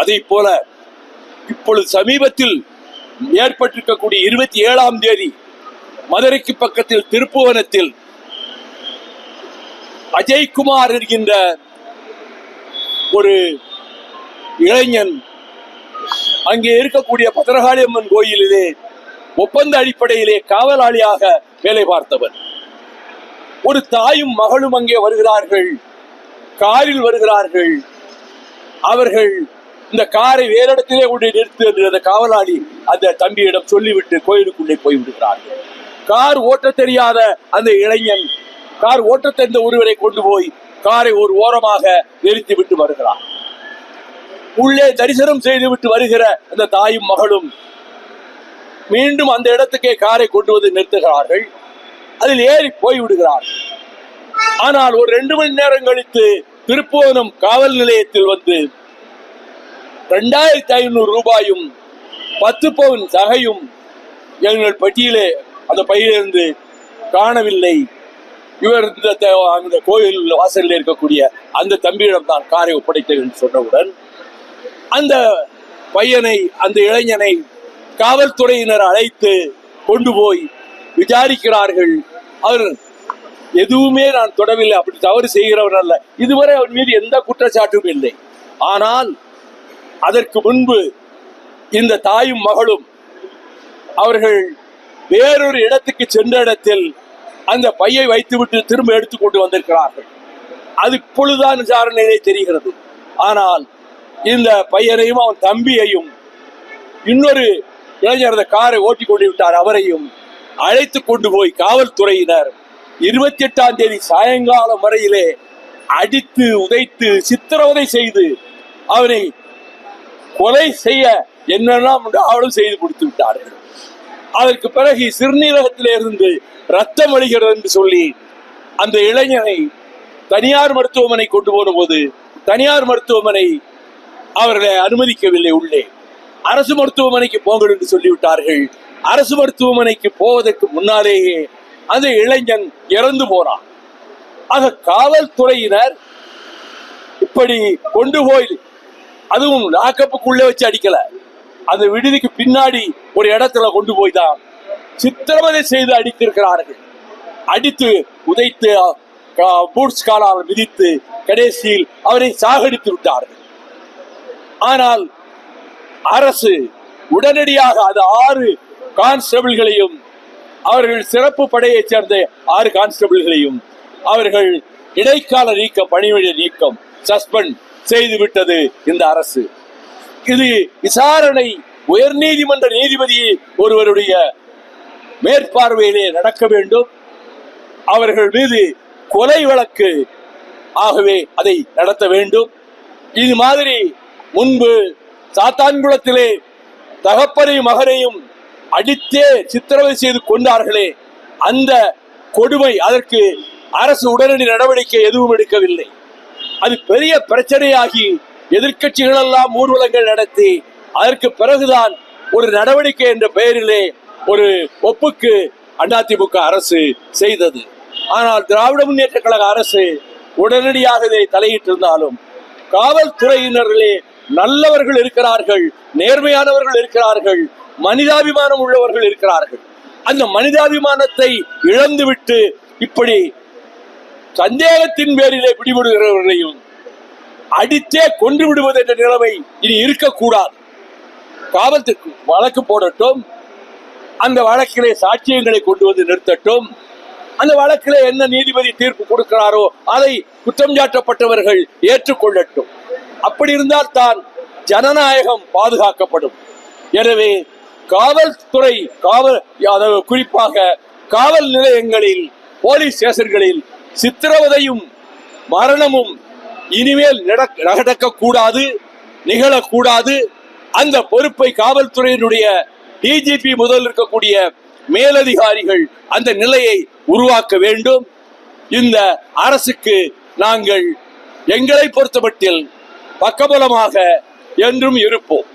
அதை போல இப்பொழுது சமீபத்தில் ஏற்பட்டிருக்கக்கூடிய 27ஆம் தேதி மதுரைக்கு பக்கத்தில் திருப்புவனத்தில் அஜய்குமார் என்கின்ற ஒரு இளைஞன் அங்கே இருக்கக்கூடிய பத்திரகாளி அம்மன் கோயிலிலே ஒப்பந்த அடிப்படையிலே காவலாளியாக வேலை பார்த்தவர். ஒரு தாயும் மகளும் அங்கே வருகிறார்கள், காரில் வருகிறார்கள். அவர்கள் இந்த காரை வேறு இடத்திலே கொண்டு நிறுத்து என்று அந்த காவலாளி அந்த தம்பியிடம் சொல்லிவிட்டு கோயிலுக்குள்ளே போய்விடுகிறார்கள். கார் ஓட்ட தெரியாத அந்த இளைஞன் கார் ஓட்ட தெரிந்த ஒருவரை கொண்டு போய் காரை ஒரு ஓரமாக நிறுத்தி விட்டு வருகிறார். உள்ளே தரிசனம் செய்துவிட்டு வருகிற அந்த தாயும் மகளும் மீண்டும் அந்த இடத்துக்கே காரை கொண்டு வந்து நிறுத்துகிறார்கள். அதில் ஏறி போய்விடுகிறார்கள். ஆனால் ஒரு 2 மணி நேரம் கழித்து திருப்புவனம் காவல் நிலையத்தில் வந்து 2500 ரூபாயும் 10 பவுன் நகையும் எங்கள் பட்டியலே அந்த பையிலிருந்து காணவில்லை. இவர் அந்த கோயில் வாசலில் இருக்கக்கூடிய அந்த தம்பியிடம் தான் காரை ஒப்படைத்தேன் என்று சொன்னவுடன் அந்த பையனை, அந்த இளைஞனை காவல்துறையினர் அழைத்து கொண்டு போய் விசாரிக்கிறார்கள். அவர் எதுவுமே நான் தொடவில்லை, அப்படி தவறு செய்கிறவர் அல்ல, இதுவரை அவர் மீது எந்த குற்றச்சாட்டும் இல்லை. ஆனால் அதற்கு முன்பு இந்த தாயும் மகளும் அவர்கள் வேறொரு இடத்துக்கு சென்ற இடத்தில் அந்த பையை வைத்துவிட்டு திரும்ப எடுத்துக்கொண்டு வந்திருக்கிறார்கள். அது இப்பொழுதுதான் விசாரணையிலே தெரிகிறது. ஆனால் இந்த பையனையும் அவன் தம்பியையும் இன்னொரு இளைஞர் அந்த காரை ஓட்டி கொண்டு விட்டார், அவரையும் அழைத்து கொண்டு போய் காவல்துறையினர் 28ஆம் தேதி சாயங்காலம் வரையிலே அடித்து உதைத்து சித்திரவதை செய்து அவனை கொலை செய்ய என்னெல்லாம் அவளும் செய்து கொடுத்து விட்டார்கள். அதற்கு பிறகு சிறுநீரகத்திலே இருந்து ரத்தம் வழிகிறது என்று சொல்லி அந்த இளைஞனை தனியார் மருத்துவமனை கொண்டு போன போது தனியார் மருத்துவமனை அவர்களை அனுமதிக்கவில்லை. உள்ளே அரசு மருத்துவமனைக்கு போங்கள் என்று சொல்லிவிட்டார்கள். அரசு மருத்துவமனைக்கு போவதற்கு முன்னாலேயே அந்த இளைஞன் இறந்து போனான். ஆக காவல்துறையினர் இப்படி கொண்டு போய், அதுவும் லாக்கப்புக்குள்ளே வச்சு அடிக்கல, அந்த விடுதிக்கு பின்னாடி ஒரு இடத்துல கொண்டு போய் தான் சித்திரவதை செய்து அடித்திருக்கிறார்கள். அடித்து உதைத்து பூட்ஸ் காலால் மிதித்து கடைசியில் அவரை சாகடித்து விட்டார்கள். ஆனால் அரசு உடனடியாக அது 6 கான்ஸ்டபிள்களையும், அவர்கள் சிறப்பு படையைச் சேர்ந்த 6 கான்ஸ்டபிள்களையும் அவர்கள் இடைக்கால நீக்கம், பணியிட நீக்கம், சஸ்பெண்ட் செய்துவிட்டது இந்த அரசு. இது விசாரணை உயர் நீதிமன்ற நீதிபதி ஒருவருடைய மேற்பார்வையிலே நடக்க வேண்டும். அவர்கள் மீது கொலை வழக்கு ஆகவே அதை நடத்த வேண்டும். இது மாதிரி முன்பு சாத்தான்குளத்திலே தகப்பனையும் மகனையும் அடித்தே சித்திரவதை செய்து கொண்டார்களே, அந்த கொடுமை, அதற்கு அரசு உடனடி நடவடிக்கை எதுவும் எடுக்கவில்லை. அது பெரிய பிரச்சனையாகி எதிர்க்கட்சிகள் எல்லாம் ஊர்வலங்கள் நடத்தி அதற்கு பிறகுதான் ஒரு நடவடிக்கை என்ற பெயரிலே ஒரு ஒப்புக்கு அதிமுக அரசு செய்தது. ஆனால் திராவிட முன்னேற்ற கழக அரசு உடனடியாக இதை தலையிட்டிருந்தாலும் காவல்துறையினர்களே நல்லவர்கள் இருக்கிறார்கள், நேர்மையானவர்கள் இருக்கிறார்கள், மனிதாபிமானம் உள்ளவர்கள் இருக்கிறார்கள். அந்த மனிதாபிமானத்தை இழந்துவிட்டு இப்படி சந்தேகத்தின் பேரிலே பிடிபடுகிறவர்களையும் அடித்தே கொண்டு விடுவது என்ற நிலைமை இனி இருக்கக்கூடாது. காவல்துறை வழக்கு போடட்டும், அந்த வழக்கிலே சாட்சியங்களை கொண்டு வந்து நிறுத்தட்டும், அந்த வழக்கிலே என்ன நீதிபதி தீர்ப்பு கொடுக்கிறாரோ அதை குற்றம் சாட்டப்பட்டவர்கள் ஏற்றுக்கொள்ளட்டும். அப்படி இருந்தால் தான் ஜனநாயகம் பாதுகாக்கப்படும். எனவே காவல்துறை, குறிப்பாக காவல் நிலையங்களில், போலீஸ் ஸ்டேஷன்களில் சித்திரவதையும் மரணமும் இனிமேல் நடக்கக்கூடாது, நிகழக்கூடாது. அந்த பொறுப்பை காவல்துறையினுடைய டிஜிபி முதல் இருக்கக்கூடிய மேலதிகாரிகள் அந்த நிலையை உருவாக்க வேண்டும். இந்த அரசுக்கு நாங்கள் எங்களை பொறுத்தமட்டில் பக்கபலமாக என்றும் இருப்போம்.